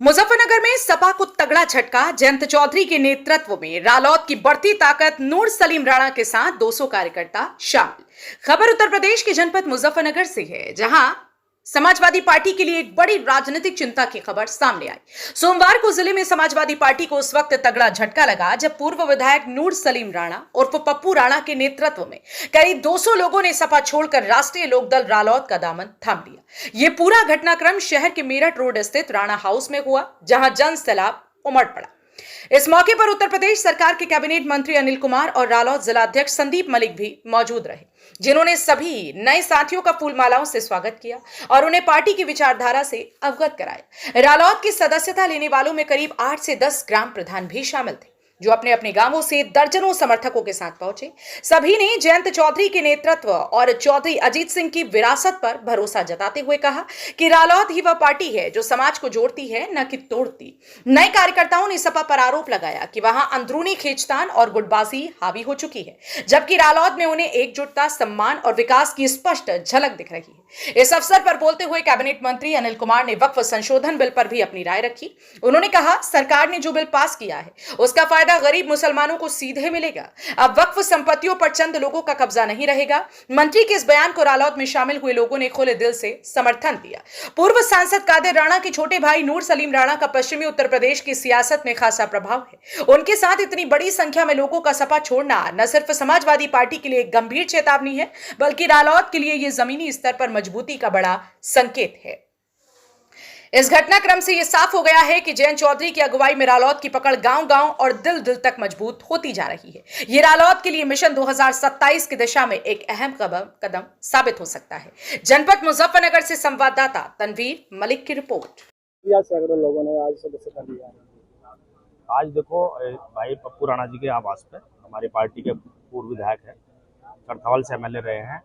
मुजफ्फरनगर में सपा को तगड़ा झटका। जयंत चौधरी के नेतृत्व में रालोद की बढ़ती ताकत, नूर सलीम राणा के साथ 200 कार्यकर्ता शामिल। खबर उत्तर प्रदेश के जनपद मुजफ्फरनगर से है, जहां समाजवादी पार्टी के लिए एक बड़ी राजनीतिक चिंता की खबर सामने आई। सोमवार को जिले में समाजवादी पार्टी को उस वक्त तगड़ा झटका लगा जब पूर्व विधायक नूर सलीम राणा उर्फ पप्पू राणा के नेतृत्व में करीब 200 लोगों ने सपा छोड़कर राष्ट्रीय लोकदल रालोद का दामन थाम लिया। यह पूरा घटनाक्रम शहर के मेरठ रोड स्थित राणा हाउस में हुआ, जहां जन सैलाब उमड़ पड़ा। इस मौके पर उत्तर प्रदेश सरकार के कैबिनेट मंत्री अनिल कुमार और रालोद जिलाध्यक्ष संदीप मलिक भी मौजूद रहे, जिन्होंने सभी नए साथियों का फूल मालाओं से स्वागत किया और उन्हें पार्टी की विचारधारा से अवगत कराया। रालोद की सदस्यता लेने वालों में करीब 8 से 10 ग्राम प्रधान भी शामिल थे, जो अपने अपने गांवों से दर्जनों समर्थकों के साथ पहुंचे। सभी ने जयंत चौधरी के नेतृत्व और चौधरी अजीत सिंह की विरासत पर भरोसा जताते हुए कहा कि रालोद ही वह पार्टी है जो समाज को जोड़ती है, न कि तोड़ती। नए कार्यकर्ताओं ने सपा पर आरोप लगाया कि वहां अंदरूनी खींचतान और गुटबाजी हावी हो चुकी है, जबकि रालोद में उन्हें एकजुटता, सम्मान और विकास की स्पष्ट झलक दिख रही है। इस अवसर पर बोलते हुए कैबिनेट मंत्री अनिल कुमार ने वक्फ संशोधन बिल पर भी अपनी राय रखी। उन्होंने कहा, सरकार ने जो बिल पास किया है उसका फायदा गरीब मुसलमानों को सीधे मिलेगा। अब वक्फ संपत्तियों पर चंद लोगों का कब्जा नहीं रहेगा। मंत्री के इस बयान को रालोद में शामिल हुए लोगों ने खुले दिल से समर्थन दिया। पूर्व सांसद कादिर राणा के छोटे भाई नूर सलीम राणा का पश्चिमी उत्तर प्रदेश की सियासत में खासा प्रभाव है। उनके साथ इतनी बड़ी संख्या में लोगों का सपा छोड़ना न सिर्फ समाजवादी पार्टी के लिए एक गंभीर चेतावनी है, बल्कि रालोद के लिए यह जमीनी स्तर पर मजबूती का बड़ा संकेत है। इस घटनाक्रम से यह साफ हो गया है कि जयंत चौधरी की अगुवाई में रालोद की पकड़ गांव-गांव और दिल-दिल तक मजबूत होती जा रही है। यह रालोद के लिए मिशन 2027 की दिशा में एक अहम कदम साबित हो सकता है। जनपद मुजफ्फरनगर से संवाददाता तनवीर मलिक की रिपोर्ट। सैकड़ों लोगों ने आज सदस्यता लिया। आज देखो भाई पप्पू राणा जी के आवास पे हमारी पार्टी के पूर्व विधायक हैं, करथावल से एमएलए रहे हैं,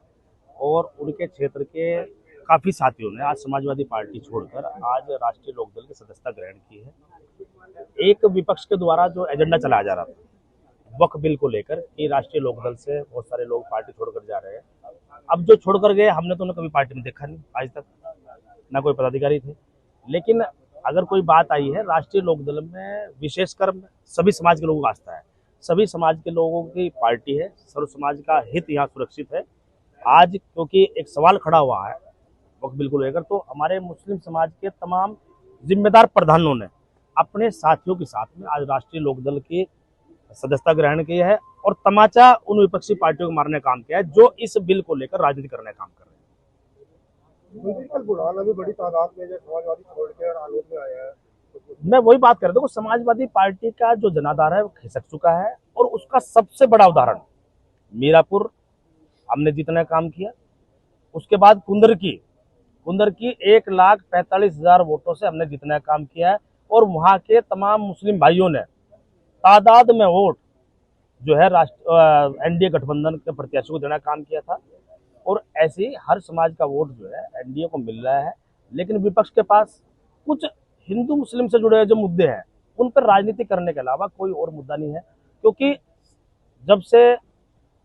और उनके क्षेत्र के काफ़ी साथियों ने आज समाजवादी पार्टी छोड़कर आज राष्ट्रीय लोकदल की सदस्यता ग्रहण की है। एक विपक्ष के द्वारा जो एजेंडा चलाया जा रहा था वक्फ बिल को लेकर कि राष्ट्रीय लोकदल से बहुत सारे लोग पार्टी छोड़कर जा रहे हैं, अब जो छोड़कर गए हमने तो उन्हें कभी पार्टी में देखा नहीं, आज तक ना कोई पदाधिकारी थे। लेकिन अगर कोई बात आई है, राष्ट्रीय लोकदल में विशेषकर सभी समाज के लोगों का आस्था है, सभी समाज के लोगों की पार्टी है, सर्व समाज का हित यहाँ सुरक्षित है। आज क्योंकि एक सवाल खड़ा हुआ है वक्फ बिल को लेकर, तो हमारे मुस्लिम समाज के तमाम जिम्मेदार प्रधानों ने अपने साथियों के साथ में आज राष्ट्रीय लोकदल की सदस्यता ग्रहण की है और तमाचा उन विपक्षी पार्टियों को मारने का काम किया है जो इस बिल को लेकर राजनीति करने का काम कर रहे हैं। कल बुढ़ाना भी बड़ी तादाद में जो समाजवादी छोड़ के रालोद में आया है, मैं वही बात कर रहा हूँ, समाजवादी पार्टी का जो जनाधार है वो खिसक चुका है, और उसका सबसे बड़ा उदाहरण मीरापुर हमने जितना काम किया, उसके बाद कुंदर की 1,45,000 वोटों से हमने जितना काम किया है, और वहाँ के तमाम मुस्लिम भाइयों ने तादाद में वोट जो है एनडीए गठबंधन के प्रत्याशियों को देना काम किया था। और ऐसे ही हर समाज का वोट जो है एनडीए को मिल रहा है। लेकिन विपक्ष के पास कुछ हिंदू मुस्लिम से जुड़े जो मुद्दे हैं उन पर राजनीति करने के अलावा कोई और मुद्दा नहीं है, क्योंकि जब से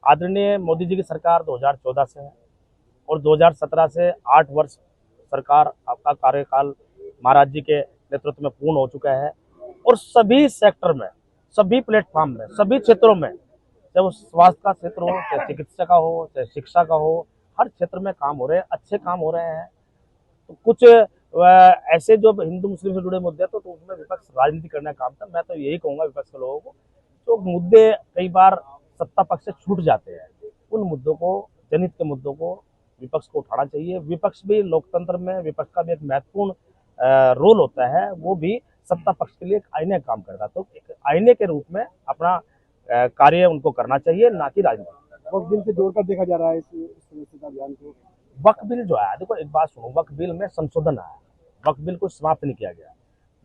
आदरणीय मोदी जी की सरकार 2014 से है और 2017 से 8 वर्ष सरकार आपका कार्यकाल महाराज जी के नेतृत्व में पूर्ण हो चुका है, और सभी सेक्टर में, सभी प्लेटफॉर्म में, सभी क्षेत्रों में, चाहे वो स्वास्थ्य का क्षेत्र हो, चाहे चिकित्सा का हो, चाहे शिक्षा का हो, हर क्षेत्र में काम हो रहे हैं, अच्छे काम हो रहे हैं। तो कुछ ऐसे जो हिंदू मुस्लिम से जुड़े मुद्दे तो उसमें विपक्ष राजनीति करने का काम था। मैं तो यही कहूँगा विपक्ष के लोगों को, तो मुद्दे कई बार सत्ता पक्ष से छूट जाते हैं, उन मुद्दों को, जनहित के मुद्दों को विपक्ष को उठाना चाहिए। विपक्ष भी लोकतंत्र में, विपक्ष का भी एक महत्वपूर्ण रोल होता है, वो भी सत्ता पक्ष के लिए एक आईने का काम करता है, तो एक आईने के रूप में अपना कार्य उनको करना चाहिए, ना कि राजनीति। वक्फ बिल से जोड़कर देखा जा रहा है इस सदस्यता अभियान को। वक्फ बिल जो है, देखो एक बात सुनो, वक्फ बिल में संशोधन आया, वक्फ बिल को समाप्त नहीं किया गया।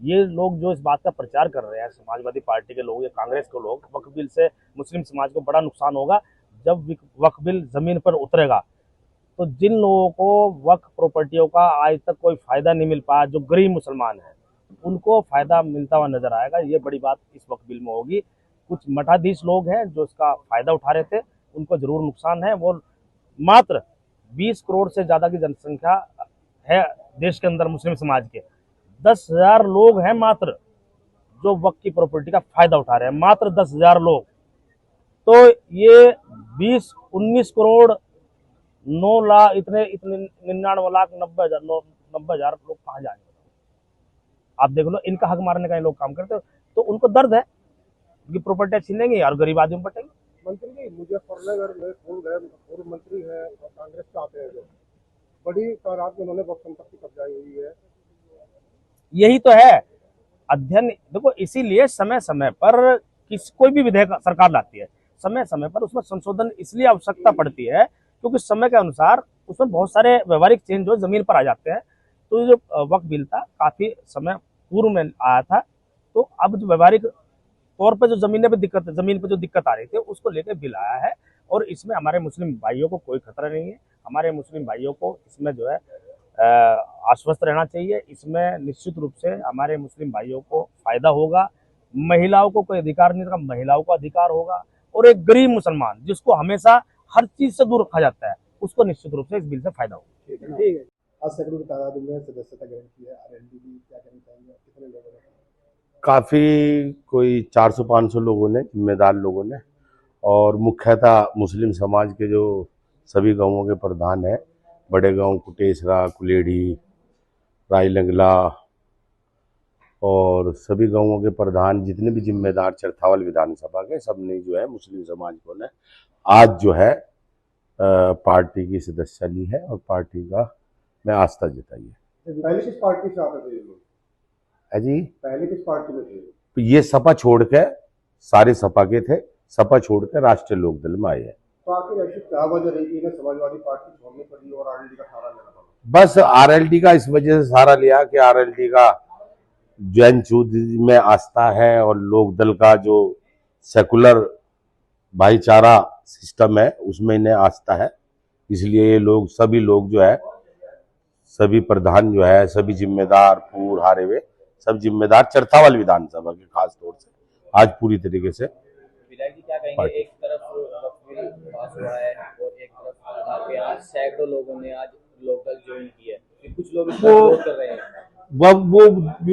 ये लोग जो इस बात का प्रचार कर रहे हैं, समाजवादी पार्टी के लोग या कांग्रेस के लोग, वक्फ बिल से मुस्लिम समाज को बड़ा नुकसान होगा। जब वक्फ बिल जमीन पर उतरेगा तो जिन लोगों को वक्फ प्रॉपर्टियों का आज तक कोई फायदा नहीं मिल पाया, जो गरीब मुसलमान हैं, उनको फायदा मिलता हुआ नजर आएगा। ये बड़ी बात इस वक्फ बिल में होगी। कुछ मठाधीश लोग हैं जो इसका फायदा उठा रहे थे, उनको जरूर नुकसान है। वो मात्र 20 करोड़ से ज्यादा की जनसंख्या है देश के अंदर मुस्लिम समाज के, 10,000 लोग हैं मात्र जो वक्त की प्रॉपर्टी का फायदा उठा रहे हैं, मात्र 10,000 लोग। तो ये 20-19 करोड़ 9 लाख इतने इतने 99,90,000 लोग कहाँ जाएंगे? आप देख लो, इनका हक मारने का ये लोग काम करते हो, तो उनको दर्द है, उनकी प्रॉपर्टी छीनेंगे और गरीब आदमी बटेंगे। मंत्री जी, मुजफ्फरनगर में खून गए पूर्व मंत्री है और कांग्रेस के आते हैं जो बड़ी तादाद में उन्होंने वक्त संपत्ति कब्जाई हुई है। यही तो है अध्ययन। देखो, इसीलिए समय समय पर कोई भी विधेयक सरकार लाती है, समय समय पर उसमें संशोधन इसलिए आवश्यकता पड़ती है क्योंकि समय के अनुसार उसमें बहुत सारे व्यवहारिक चेंज जो जमीन पर आ जाते हैं। तो ये जो वक्त बिल था काफी समय पूर्व में आया था, तो अब जो व्यवहारिक तौर पर जो जमीन पे जो दिक्कत आ रही थी उसको लेकर बिल आया है। और इसमें हमारे मुस्लिम भाइयों को कोई खतरा नहीं है। हमारे मुस्लिम भाइयों को इसमें जो है आश्वस्त रहना चाहिए। इसमें निश्चित रूप से हमारे मुस्लिम भाइयों को फायदा होगा। महिलाओं को कोई अधिकार नहीं होगा, महिलाओं को अधिकार होगा। और एक गरीब मुसलमान जिसको हमेशा हर चीज से दूर रखा जाता है, उसको निश्चित रूप से इस बिल से फायदा होगा। ठीक है। आज सैकड़ों की तादाद में सदस्यता ग्रहण की है आरएलडी, क्या कहना चाहेंगे, कितने लोगों ने? काफ़ी कोई 400-500 लोगों ने, जिम्मेदार लोगों ने, और मुख्यतः मुस्लिम समाज के जो सभी गांवों के प्रधान हैं, बड़े गांव कुटेसरा, कुलेड़ी, रायलंगला और सभी गांवों के प्रधान, जितने भी जिम्मेदार चरथावल विधानसभा के, सब ने जो है मुस्लिम समाज को ने आज जो है पार्टी की सदस्यता ली है और पार्टी का में आस्था जताई है। पहले किस पार्टी से आते थे ये लोग? है जी, पहले किस पार्टी में थे? तो ये सपा छोड़ के, सारे सपा के थे, सपा छोड़ के राष्ट्रीय लोकदल में आए हैं। तो आखिर ऐसी क्या वजह रही कि इन्हें समाजवादी पार्टी छोड़नी पड़ी और आरएलडी का सहारा लेना पड़ा? बस आरएलडी का इस वजह से सहारा लिया कि आरएलडी का जैन चौधरी में आस्था है और लोकदल का जो सेकुलर भाईचारा सिस्टम है उसमें इन्हें आस्था है। इसलिए ये लोग, सभी लोग जो है, सभी प्रधान जो है, सभी जिम्मेदार पूर हारे हुए सब जिम्मेदार चरथावल विधानसभा के खास तौर से आज पूरी तरीके से। विधायक जी क्या कहेंगे, एक तरफ वक्त बिल पास हुआ है और एक तरफ आज सैकड़ों लोगों ने आज लोकदल ज्वाइन किया है, फिर कुछ लोग इसका विरोध कर रहे हैं। वो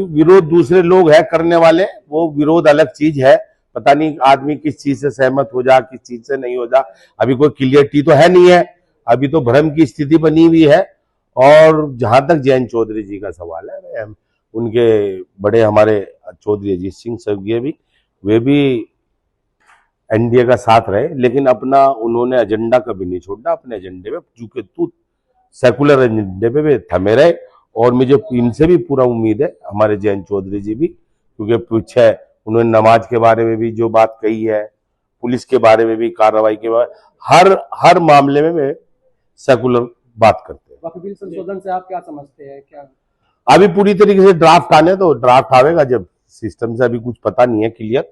विरोध दूसरे लोग है करने वाले, वो विरोध अलग चीज है। पता नहीं आदमी किस चीज से सहमत हो जा, किस चीज से नहीं हो जा, अभी कोई क्लियरिटी तो है नहीं है, अभी तो भ्रम की स्थिति बनी हुई है। और जहां तक जैन चौधरी जी का सवाल है, उनके बड़े हमारे चौधरी अजीत सिंह स्वर्गीय भी, वे भी एनडीए का साथ रहे, लेकिन अपना उन्होंने एजेंडा कभी नहीं छोड़ा। अपने एजेंडे पे चूंकि सेकुलर एजेंडे पे भी थमे रहे। और मुझे इनसे भी पूरा उम्मीद है, हमारे जैन चौधरी जी भी, क्योंकि पीछे उन्होंने नमाज के बारे में भी जो बात कही है, पुलिस के बारे में भी, कार्रवाई के बारे, हर मामले में वे सेकुलर बात करते हैं। वक्त बिल संशोधन से आप क्या समझते हैं? क्या अभी पूरी तरीके से ड्राफ्ट आने, तो ड्राफ्ट आवेगा जब, सिस्टम से अभी कुछ पता नहीं है क्लियर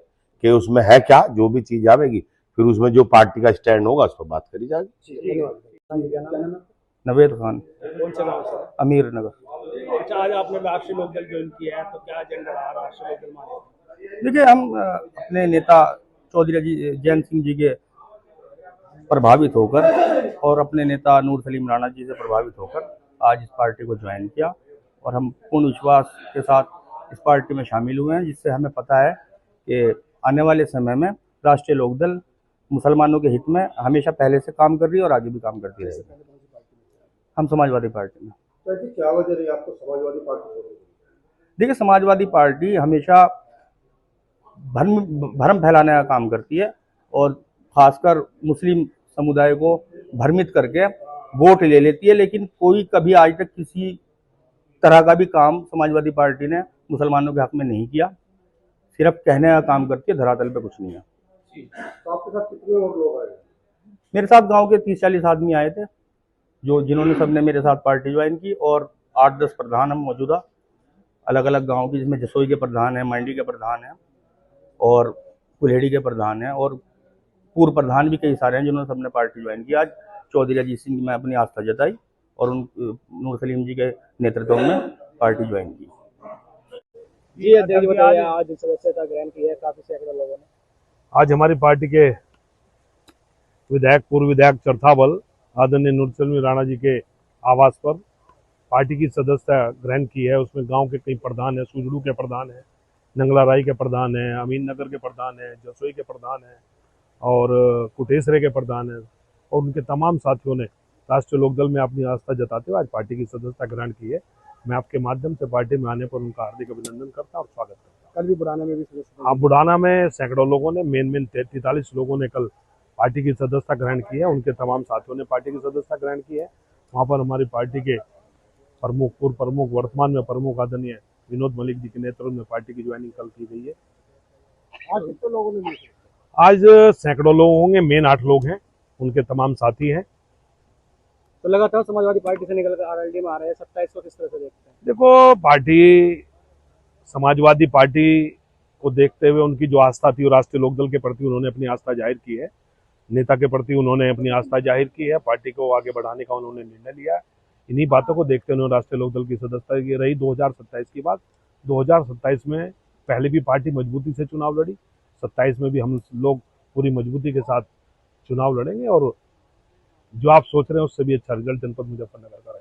कि उसमें है क्या। जो भी चीज आवेगी फिर उसमें जो पार्टी का स्टैंड होगा उस पर बात करी जाएगी। नवेद खान, कौन से गाँव से? अमीर नगर। अच्छा, आज आपने राष्ट्रीय लोकदल ज्वाइन किया है, तो क्या एजेंडा रहा राष्ट्रीय लोकदल में? देखिए, हम अपने नेता चौधरी जी जैन सिंह जी के प्रभावित होकर और अपने नेता नूर सलीम राणा जी से प्रभावित होकर आज इस पार्टी को ज्वाइन किया और हम पूर्ण विश्वास के साथ इस पार्टी में शामिल हुए हैं, जिससे हमें पता है कि आने वाले समय में राष्ट्रीय लोकदल मुसलमानों के हित में हमेशा पहले से काम कर रही है और आगे भी काम करती रहेगी। हम समाजवादी पार्टी में। तो ऐसी क्या वजह रही आपको समाजवादी पार्टी छोड़ने की? देखिए, समाजवादी पार्टी हमेशा भ्रम फैलाने का काम करती है और खासकर मुस्लिम समुदाय को भ्रमित करके वोट ले लेती है, लेकिन कोई कभी आज तक किसी तरह का भी काम समाजवादी पार्टी ने मुसलमानों के हक में नहीं किया। सिर्फ कहने का काम करती है, धरातल पे कुछ नहीं है। तो आपके साथ कितने और लोग आए? मेरे साथ गांव के 30-40 आदमी आए थे, जिन्होंने सबने मेरे साथ पार्टी ज्वाइन की, और 8-10 प्रधान हम मौजूदा अलग अलग गांव की, जिसमें जसोई के प्रधान हैं, मंडी के प्रधान हैं और कुल्हेड़ी के प्रधान हैं और पूर्व प्रधान भी कई सारे हैं, जिन्होंने सबने पार्टी ज्वाइन की। आज चौधरी अजीत सिंह में अपनी आस्था जताई और उन नूर सलीम जी के नेतृत्व में पार्टी ज्वाइन की। जी अध्यक्ष बताइए, आज सदस्यता ग्रहण की है काफी सैकड़ों लोगों ने। आज हमारी पार्टी के विधायक, पूर्व विधायक चरथावल आदरणीय नूर सलीम राणा जी के आवास पर पार्टी की सदस्यता ग्रहण की है। उसमें गांव के कई प्रधान हैं, सुजड़ू के प्रधान हैं, नंगलाराई के प्रधान हैं, अमीन नगर के प्रधान हैं, जसोई के प्रधान हैं और कुटेसरे के प्रधान हैं और उनके तमाम साथियों ने राष्ट्रीय लोकदल में अपनी आस्था जताते हुए आज पार्टी की सदस्यता ग्रहण की है। मैं आपके माध्यम से पार्टी में आने पर उनका हार्दिक अभिनंदन करता और स्वागत करता। कल भी बुढ़ाना में भी सदस्य हाँ, बुढ़ाना में सैकड़ों लोगों ने मेन 43 लोगों ने कल पार्टी की सदस्यता ग्रहण की है। उनके तमाम साथियों ने पार्टी की सदस्यता ग्रहण की है। वहाँ पर हमारी पार्टी के प्रमुख, पूर्व प्रमुख, वर्तमान में प्रमुख आदरणीय विनोद मलिक जी के नेतृत्व में पार्टी की ज्वाइनिंग कल की गई है। आज कितने लोगों ने ली? आज सैकड़ों लोग होंगे, मेन 8 लोग हैं, उनके तमाम साथी हैं। तो लगातार समाजवादी पार्टी से निकलकर आरएलडी में आ रहे हैं, 27 को किस तरह से देखते हैं? देखो, पार्टी समाजवादी पार्टी को देखते हुए उनकी जो आस्था थी राष्ट्रीय लोकदल के प्रति उन्होंने अपनी आस्था जाहिर की है। नेता के प्रति उन्होंने अपनी आस्था जाहिर की है। पार्टी को आगे बढ़ाने का उन्होंने निर्णय लिया है। इन्हीं बातों को देखते हुए राष्ट्रीय लोकदल की सदस्यता की रही 2027 की बात। 2027 में पहले भी पार्टी मजबूती से चुनाव लड़ी, 27 में भी हम लोग पूरी मजबूती के साथ चुनाव लड़ेंगे और जो आप सोच रहे हैं उससे भी अच्छा रिजल्ट जनपद मुजफ्फरनगर का